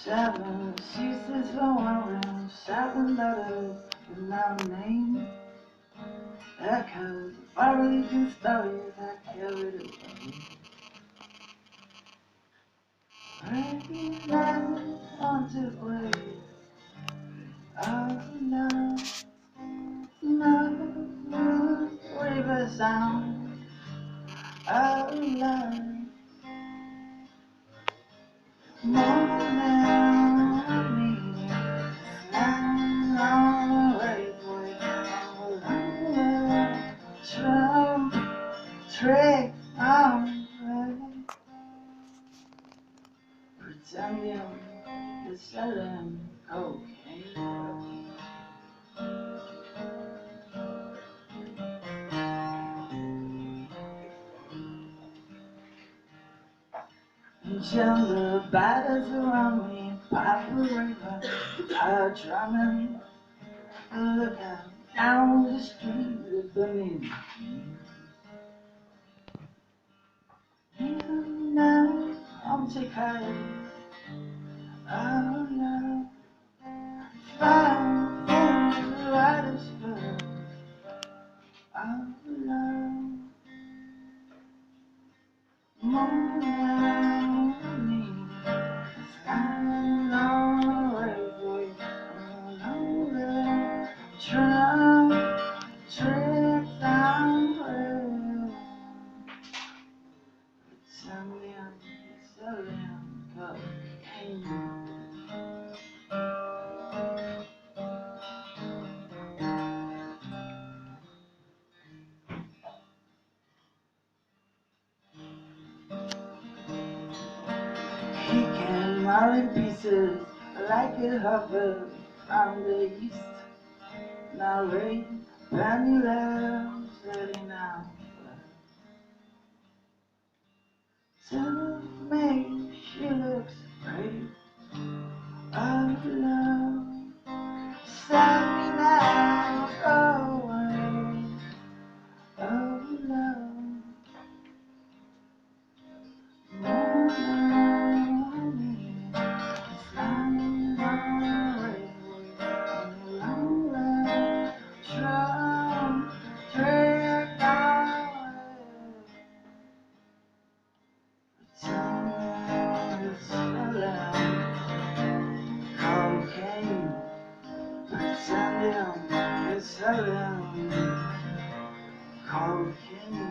Seven seasons long around, 7 letters in my name. Echoes of our religion stories I carried away. Breaking down onto grave of love, no river sound of love. More than me, stand on the way along the trick on way. Pretending you're selling cocaine. Gender batters around me, paprika, are drumming. Look out down the street beneath me. Even now, I'm tired. Oh no, found for the writer's girl. Oh no, more than me. Standing on the way for you. Try tricks I'm real. Pretending selling cocaine. He came all in pieces like a hover from the east. Now lay penny lamps letting out. Tell me she looks great. Oh love, send me now away. Oh love, more than me. Standing on the way, lonely, strong, trick away. Pretending it's selling cocaine. Pretending it's selling cocaine.